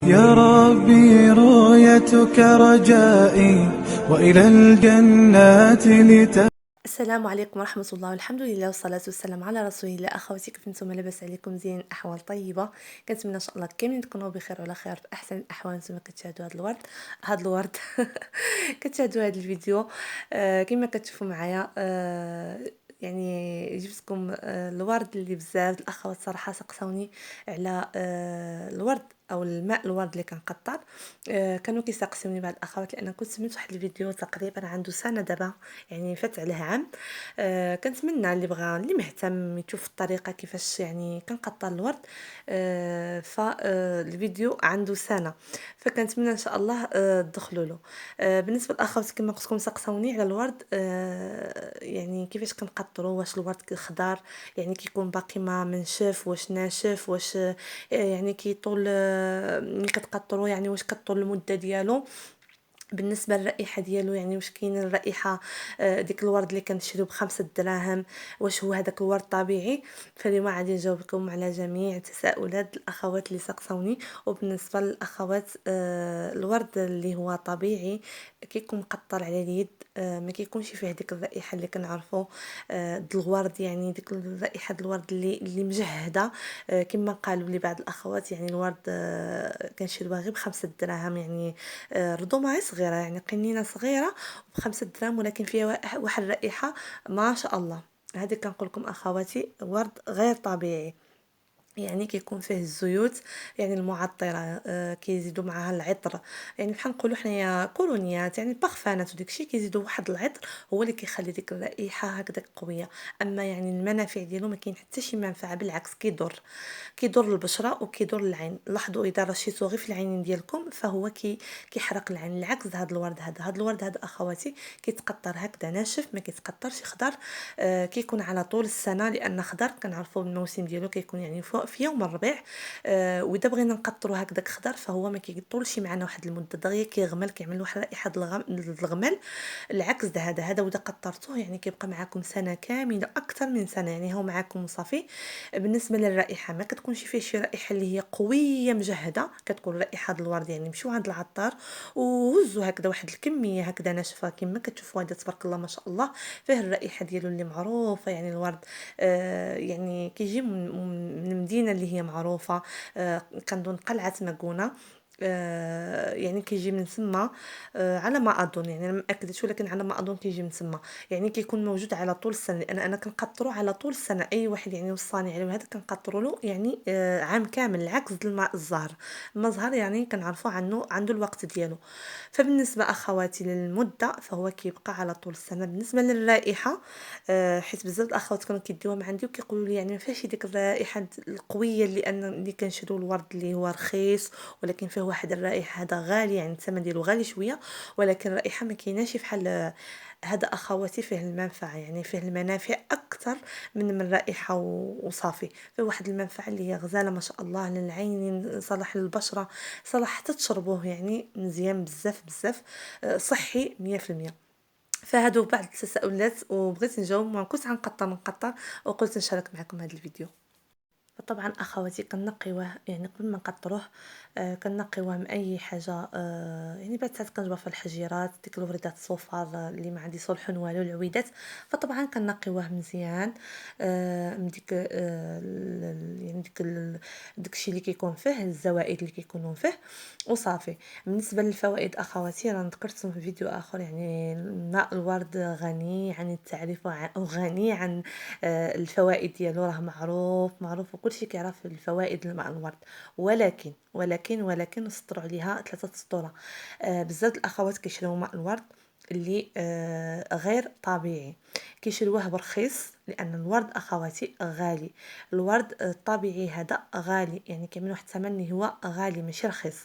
يا ربي رؤيتك رجائي وإلى الجنات السلام عليكم ورحمة الله والحمد لله والصلاة والسلام على رسول الله. أخواتي كيف نتوما؟ لاباس عليكم؟ زين؟ أحوال طيبة؟ كنتمنى إن شاء الله كاملين تكونوا بخير وعلى خير في أحسن الأحوال. نتوما كتشاهدوا هاد الورد كتشاهدوا هاد الفيديو. كما كتشوفوا معايا، يعني جبتكم الورد اللي بزاف الاخوات صراحه سقسوني على الورد او الماء الورد اللي كنقطر. كانوا كيسقسوني بعض الاخوات لان كنت سمعت واحد الفيديو تقريبا عنده سنه دابا، يعني فات عليه عام. كنتمنى اللي بغى اللي مهتم يشوف الطريقه كيفاش يعني كنقطر الورد. فالفيديو عنده سنه، فكنتمنى ان شاء الله تدخلوا له. بالنسبه للاخوات كما قلت لكم سقسوني على الورد، يعني كيفاش كنقطروا، واش الورد خضار يعني كيكون باقي ما منشف، واش ناشف، واش يعني كيطول ملي كتقطروا، يعني واش كطول المده ديالو. بالنسبه للرائحه ديالو، يعني واش كاين الرائحه ديك الورد اللي كنشريو ب5 دراهم، واش هو هذاك الورد طبيعي؟ فاليوم غادي نجاوبكم على جميع تساؤلات الاخوات اللي سقسوني. وبالنسبه للاخوات، الورد اللي هو طبيعي كيكون مقطر على اليد، ما كيكونش فيه ديك الرائحه اللي كنعرفوا د الورد، يعني ديك الرائحه د الورد اللي مجهده. كما قالوا لي بعض الاخوات، يعني الورد كنشريوها غير ب5 دراهم، يعني رضومه صغيره، يعني قنينه صغيره ب5 دراهم، ولكن فيها واحد الرائحه ما شاء الله. هذه كنقول لكم اخواتي ورد غير طبيعي، يعني كيكون فيه الزيوت، يعني المعطره، كيزيدوا معها العطر، يعني بحال نقولوا حنايا كولونيات، يعني بارفانات وداك الشيء، كيزيدوا واحد العطر هو اللي كيخلي ديك الرائحه هكذاك قويه. اما يعني المنافع ديالو ما كاين حتى شي منفعه، بالعكس كيضر البشره وكيضر العين. لاحظوا اذا رشيتو غير في العينين ديالكم فهو كيحرق العين. العكس هذا الورد، هذا الورد هذا اخواتي كيتقطر هكذا ناشف، ما كيتقطرش خضر. كيكون على طول السنه، لان خضر كنعرفوا الموسم ديالو كيكون يعني في يوم الربيع. واذا بغينا نقطروا هكذاك خضر فهو ما كيطولش معنا واحد المده دغيا، كيغمل، كيعمل واحد رائحه الغمل. العكس هذا واذا قطرتوه يعني كيبقى معكم سنه كامله، اكثر من سنه، يعني هو معكم وصافي. بالنسبه للرائحه ما كتكونش فيه شي رائحه اللي هي قويه مجهده، كتكون رائحه د الورد، يعني مشيو عند العطار وهزوا هكذا واحد الكميه هكذا ناشفه كما كتشوفوا هذا تبارك الله ما شاء الله. فيه الرائحه ديالو اللي معروفه، يعني الورد يعني كيجي من المدينه اللي هي معروفه، كنظن قلعه ماكونه. يعني كيجي من تما، على ما اظن، يعني انا ما اكدتش ولكن على ما اظن كيجي من تما. يعني كيكون موجود على طول السنه، لان انا كنقطرو على طول السنه. اي واحد يعني وصاني عليه هذا كنقطروا له يعني عام كامل، العكس ديال الماء الزهر. الماء الزهر يعني كنعرفوا عنده الوقت ديالو. فبالنسبه اخواتي للمده فهو كيبقى على طول السنه. بالنسبه للرائحه، حيت بزاف الاخوات كانوا كيديوهم عندي وكيقولوا لي يعني ما فيهاش ديك الرائحه القويه اللي كنشريو الورد اللي هو رخيص، ولكن فيه واحد الرائحه هذا غالي، يعني الثمن ديالو غالي شويه، ولكن الرائحه ما كايناش بحال هذا اخواتي. فيه المنفعه، يعني فيه المنافع اكثر من الرائحه وصافي. فيه واحد المنفعه اللي هي غزاله ما شاء الله للعين، صلاح للبشره، صلاح حتى تشربوه يعني مزيان بزاف بزاف، صحي 100%. فهادو بعض التساؤلات وبغيت نجاوب، ما كنت غنقطع وقلت نشارك معكم هذا الفيديو. فطبعا اخواتي كنقيوه، يعني قبل ما نقطروه كنقيوه من اي حاجه، يعني بعد ساعات كنجبر في الحجيرات ديك الوريدات الصوفار اللي ما عندي صلحون والو العويدات. فطبعا كنقيوه مزيان من ديك يعني داكشي اللي كيكون فيه، الزوائد اللي كيكونوا فيه وصافي. بالنسبه للفوائد اخواتي راه ذكرتهم في فيديو اخر، يعني ماء الورد غني عن التعريف وغني عن الفوائد ديالو، راه معروف وكلشي كيعرف الفوائد الماء الورد. ولكن نسطروا عليها 3 سطور. بزاف الاخوات كيشريو ماء الورد اللي غير طبيعي، كيشريوه برخيص، لان الورد اخواتي غالي. الورد الطبيعي هذا غالي، يعني كيعمل واحد الثمن اللي هو غالي ماشي رخيص.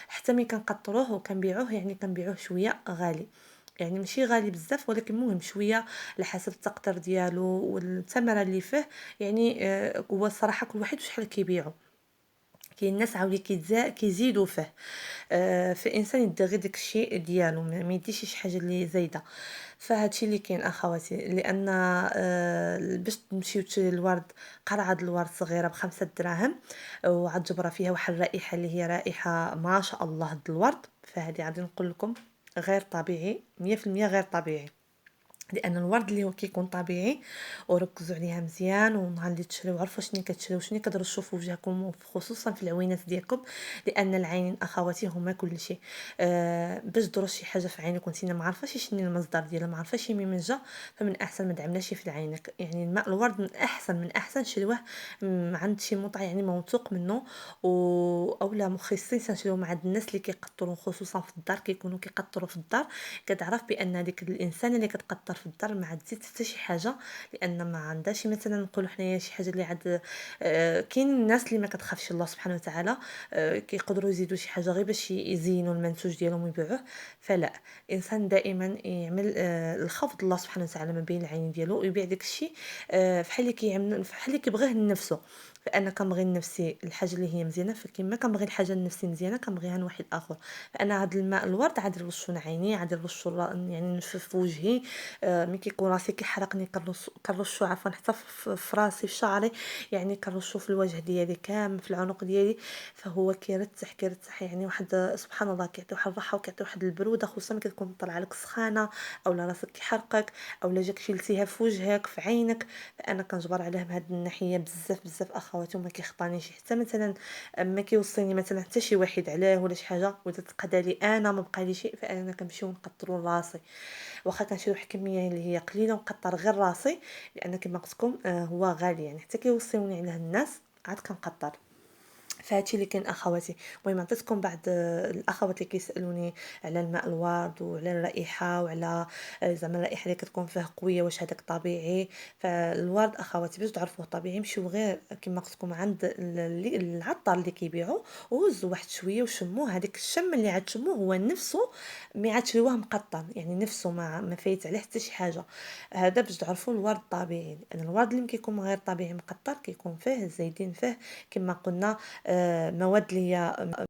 حتى ملي كنقطروه وكنبيعوه يعني كنبيعوه شويه غالي، يعني ماشي غالي بزاف ولكن مهم شويه على حسب التقطير ديالو والثمره اللي فيه. يعني هو الصراحه كل واحد وشحال كيبيعو. كاين ناس عاوي كيزيدوا فيه. فالانسان يدير غير داك الشيء ديالو، ما يديش شي حاجه اللي زايده. فهادشي اللي كاين اخواتي، لان باش تمشيو تشري الورد، قرعه د الورد صغيره بخمسة دراهم، وعاد جبره فيها واحد الرائحه اللي هي رائحه ما شاء الله د الورد، فهذه غادي نقول لكم غير طبيعي، 100% غير طبيعي. لان الورد اللي هو كيكون طبيعي وركزوا عليها مزيان، ونهار اللي تشريو عرفوا شنو كتشريو شنو كترشوا في وجهكم، خصوصا في العوينات ديالكم، لان العينين اخواتي هما كل شيء. باش تدرس شي حاجه في عينك وانت ما عارفاش شنو المصدر ديالها، ما عارفاش من جا، فمن احسن ما دعمناش في عينك. يعني الماء الورد من احسن شريوه عند شي مطعم يعني موثوق منه، اولا مخصصين تنشريو مع عند الناس اللي كيقطروا، خصوصا في الدار كيكونوا كيقطروا في الدار. كتعرف بان ديك الانسان اللي كتقطر في الدار ما عاد تزيد حتى شي حاجه، لان ما عندهاش مثلا نقولوا حنايا شي حاجه اللي عاد كاين الناس اللي ما كتخافش الله سبحانه وتعالى، كيقدروا يزيدوا شي حاجه غير باش يزينوا المنتوج ديالهم ويبيعوه. فلا، الانسان دائما يعمل الخوف الله سبحانه وتعالى ما بين العين ديالو، ويبيع داك الشيء فحال اللي كيعمل، فحال اللي كيبغيه لنفسه. فانا كنبغي لنفسي الحاجه اللي هي مزيانه، فكما كنبغي الحاجه لنفسي مزيانه كنبغيها لواحد اخر. فانا هاد الماء الورد عاد نرشو لعيني، عاد نرشو يعني في وجهي. ملي كيكون راسي كيحرقني كنرشو عفوا حتى في راسي، في شعري، يعني كنرشو في الوجه ديالي كامل، في العنق ديالي. فهو كيرتاح يعني واحد سبحان الله، كيعطي واحد الراحه وكيعطي واحد البروده، خصوصا ملي كتكون طالعه لك سخانه، اولا راسك كيحرقك، اولا جاك شلتيها في وجهك في عينك. فانا كنجبر عليه بهذه الناحيه بزاف بزاف اخواتي، وما كيخطانيش حتى مثلا ما كيوصيني مثلا حتى شي واحد عليه ولا شي حاجه، ولا تقدا لي انا ما بقى لي شيء، فانا كنمشي ونقطروا راسي. واخا كنشري واحد الكميه اللي هي قليله ونقطر غير راسي، لان كما قلت لكم هو غالي، يعني حتى كيوصيوني عليه الناس عاد كنقطر. فهادشي اللي كاين اخواتي. المهم عطيتكم بعض الاخوات اللي كيسالوني على الماء الورد وعلى الرائحه، وعلى زعما الرائحه اللي كتكون فيه قويه واش هذاك طبيعي. فالورد اخواتي باش تعرفوه طبيعي، مشيو غير كما قلت لكم عند العطار اللي كيبيعوا، وهزوا واحد شويه وشموه، هذاك الشم اللي عاد تشموه هو نفسه، مي عاد تشريوه مقطن، يعني نفسه ما فايت عليه حتى شي حاجه. هذا باش تعرفوا الورد طبيعي، لان الورد اللي كيكون غير طبيعي مقطر كيكون فيه زايدين فيه كما قلنا مواد اللي هي